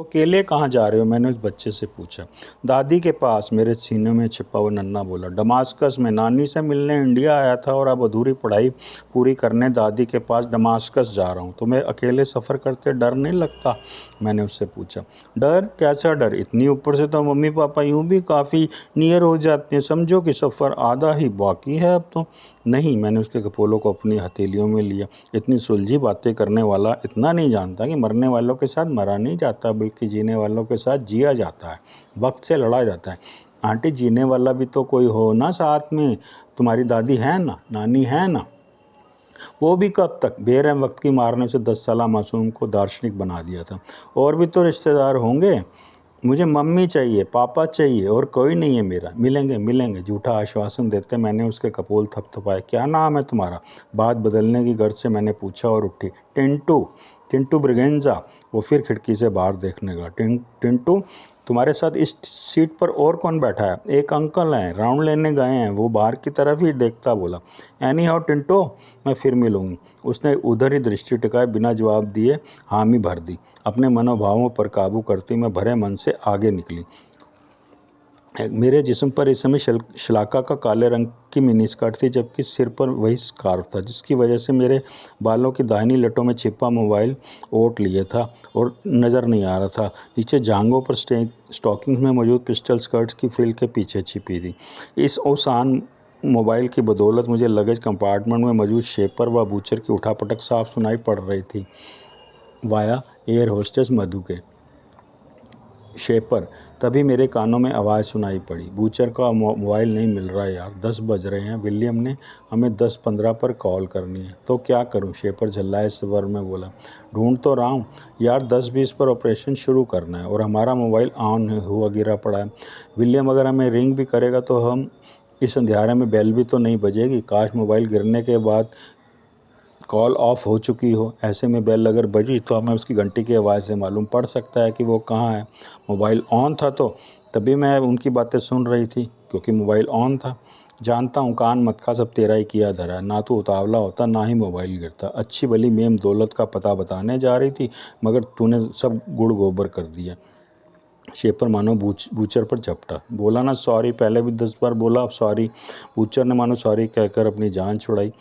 अकेले कहाँ जा रहे हो? मैंने उस बच्चे से पूछा। दादी के पास, मेरे सीने में छिपा हुआ नन्हा बोला। दमास्कस में नानी से मिलने इंडिया आया था और अब अधूरी पढ़ाई पूरी करने दादी के पास दमास्कस जा रहा हूँ। तुम्हें अकेले सफ़र करते डर नहीं लगता? मैंने उससे पूछा। डर? कैसा डर? इतनी ऊपर से तो मम्मी पापा यूँ भी काफ़ी नियर हो जाते हैं, समझो कि सफ़र आधा ही बाकी है अब तो। नहीं, मैंने उसके कपोलों को अपनी हथेलियों में लिया। इतनी सुलझी बातें करने वाला इतना नहीं जानता कि मरने वालों के साथ मरा नहीं जाता, बल्कि जीने वालों के साथ जिया जाता है, वक्त से लड़ा जाता है। आंटी, जीने वाला भी तो कोई हो ना साथ में। तुम्हारी दादी है ना, नानी है ना? वो भी कब तक? बेरहम वक्त की मार ने उसे 10 साला मासूम को दार्शनिक बना दिया था। और भी तो रिश्तेदार होंगे। मुझे मम्मी चाहिए, पापा चाहिए, और कोई नहीं है मेरा। मिलेंगे मिलेंगे, झूठा आश्वासन देते मैंने उसके कपोल थपथपाए। क्या नाम है तुम्हारा? बात बदलने की गर्ज से मैंने पूछा और उठी। टिंटू। टिंटू ब्रिगेंजा। वो फिर खिड़की से बाहर देखने लगा। टिंटू, तुम्हारे साथ इस सीट पर और कौन बैठा है? एक अंकल हैं, राउंड लेने गए हैं। वो बाहर की तरफ ही देखता बोला। एनी हाउ टिंटू, मैं फिर मिलूंगी। उसने उधर ही दृष्टि टिकाए बिना जवाब दिए हामी भर दी। अपने मनोभावों पर काबू करती मैं भरे मन से आगे निकली। मेरे जिस्म पर इस समय शलाका का काले रंग की मिनी स्कर्ट थी, जबकि सिर पर वही स्कार्फ था, जिसकी वजह से मेरे बालों की दाहिनी लटों में छिपा मोबाइल ओट लिए था और नज़र नहीं आ रहा था। नीचे जांघों पर स्टॉकिंग्स में मौजूद पिस्टल स्कर्ट्स की फ्रिल के पीछे छिपी थी। इस ओसान मोबाइल की बदौलत मुझे लगेज कंपार्टमेंट में मौजूद शेपर व बूचर की उठापटक साफ सुनाई पड़ रही थी। वाया एयर होस्टेस मधु के। शेपर। तभी मेरे कानों में आवाज़ सुनाई पड़ी। बूचर का मोबाइल नहीं मिल रहा यार, 10 बज रहे हैं। विलियम ने हमें 10:15 पर कॉल करनी है। तो क्या करूं? शेपर झल्लाए स्वर में बोला। ढूंढ तो रहा हूं यार, 10:20 पर ऑपरेशन शुरू करना है और हमारा मोबाइल ऑन हुआ गिरा पड़ा है। विलियम अगर हमें रिंग भी करेगा तो हम इस अंधेरे में बेल भी तो नहीं बजेगी। काश मोबाइल गिरने के बाद कॉल ऑफ हो चुकी हो। ऐसे में बेल अगर बजी तो हमें उसकी घंटी की आवाज़ से मालूम पड़ सकता है कि वो कहाँ है। मोबाइल ऑन था तो तभी मैं उनकी बातें सुन रही थी, क्योंकि मोबाइल ऑन था। जानता हूँ कान मत खा, सब तेरा ही किया धरा है। ना तो उतावला होता, ना ही मोबाइल गिरता। अच्छी भली मेम दौलत का पता बताने जा रही थी, मगर तूने सब गुड़ गोबर कर दिया। शेपर मानो बूचर पर झपटा। बोला ना सॉरी, पहले भी 10 बार बोला, अब सॉरी। बूचर ने मानो सॉरी कहकर अपनी जान छुड़ाई।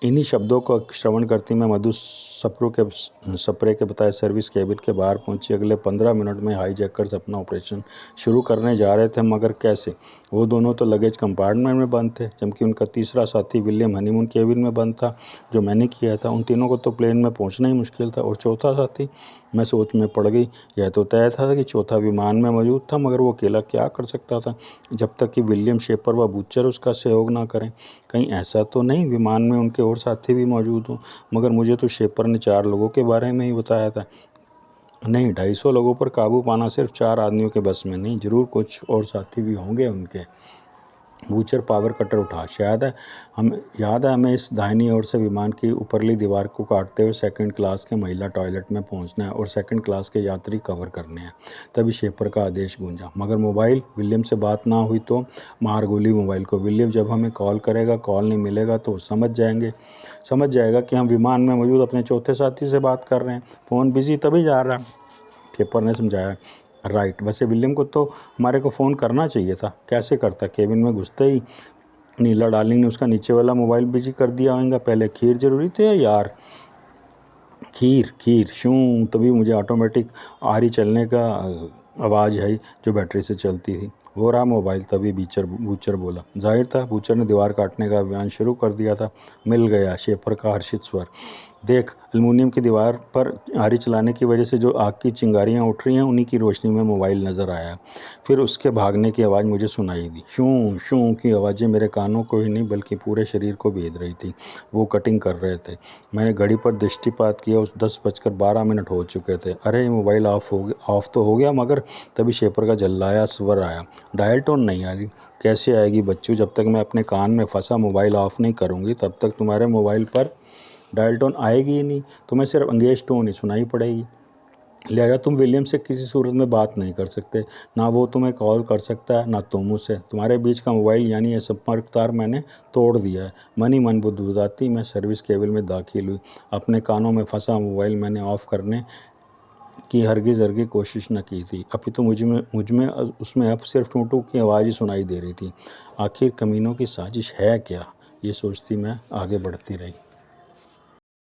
इन्हीं शब्दों को श्रवण करती मैं मधु सप्रे के बताए सर्विस केबिन के बाहर पहुंची। अगले 15 मिनट में हाईजैकर्स अपना ऑपरेशन शुरू करने जा रहे थे, मगर कैसे? वो दोनों तो लगेज कंपार्टमेंट में बंद थे, जबकि उनका तीसरा साथी विलियम हनीमून केबिन में बंद था, जो मैंने किया था। उन तीनों को तो प्लेन में पहुंचना ही मुश्किल था, और चौथा साथी? मैं सोच में पड़ गई। यह तो तय था कि चौथा विमान में मौजूद था, मगर वो अकेला क्या कर सकता था जब तक कि विलियम, शेपर व बूचर उसका सहयोग ना करें। कहीं ऐसा तो नहीं विमान में उनके और साथी भी मौजूद हों? मगर मुझे तो शेपर ने 4 लोगों के बारे में ही बताया था। नहीं, 250 लोगों पर काबू पाना सिर्फ 4 आदमियों के बस में नहीं, जरूर कुछ और साथी भी होंगे उनके। बूचर पावर कटर उठा। याद है हमें इस दाहिनी ओर से विमान की ऊपरली दीवार को काटते हुए सेकंड क्लास के महिला टॉयलेट में पहुंचना है और सेकंड क्लास के यात्री कवर करने हैं। तभी शेपर का आदेश गूंजा। मगर मोबाइल? विलियम से बात ना हुई तो? मार गोली मोबाइल को। विलियम जब हमें कॉल करेगा, कॉल नहीं मिलेगा तो समझ जाएगा कि हम विमान में मौजूद अपने चौथे साथी से बात कर रहे हैं। फ़ोन बिजी तभी जा रहा है, शेपर ने समझाया। राइट। वैसे विलियम को तो हमारे को फ़ोन करना चाहिए था। कैसे करता? केबिन में घुसते ही नीला डार्लिंग ने उसका नीचे वाला मोबाइल बिजी कर दिया होगा। पहले खीर जरूरी थे यार। खीर खीर शूं, तभी मुझे ऑटोमेटिक आरी चलने का आवाज़ आई जो बैटरी से चलती थी। वो रहा मोबाइल। तभी बूचर बोला। जाहिर था बूचर ने दीवार काटने का अभियान शुरू कर दिया था। मिल गया, शेपर का हर्षित स्वर। देख, एल्युमिनियम की दीवार पर आरी चलाने की वजह से जो आग की चिंगारियां उठ रही हैं, उन्हीं की रोशनी में मोबाइल नज़र आया। फिर उसके भागने की आवाज़ मुझे सुनाई दी। शूं शूं की आवाज़ें मेरे कानों को ही नहीं बल्कि पूरे शरीर को भेद रही थी। वो कटिंग कर रहे थे। मैंने घड़ी पर दृष्टिपात किया। उस 10:12 हो चुके थे। अरे मोबाइल ऑफ तो हो गया, मगर तभी शेपर का जल्लाया स्वर आया। डायल टोन नहीं आ रही। कैसे आएगी बच्चू? जब तक मैं अपने कान में फंसा मोबाइल ऑफ नहीं करूँगी, तब तक तुम्हारे मोबाइल पर डायल टोन आएगी ही नहीं। तुम्हें सिर्फ अंगेज टोन ही सुनाई पड़ेगी। लिहाजा तुम विलियम से किसी सूरत में बात नहीं कर सकते। ना वो तुम्हें कॉल कर सकता है, ना तुम उसे। तुम्हारे बीच का मोबाइल यानी यह संपर्क तार मैंने तोड़ दिया है। मन ही मन बुदबुदाती मैं सर्विस केबिन में दाखिल हुई। अपने कानों में फंसा मोबाइल मैंने ऑफ करने की हरगिज़ हरगिज़ कोशिश न की थी। अभी तो मुझ में उसमें अब सिर्फ टूं-टूं की आवाज़ ही सुनाई दे रही थी। आखिर कमीनों की साजिश है क्या? ये सोचती मैं आगे बढ़ती रही।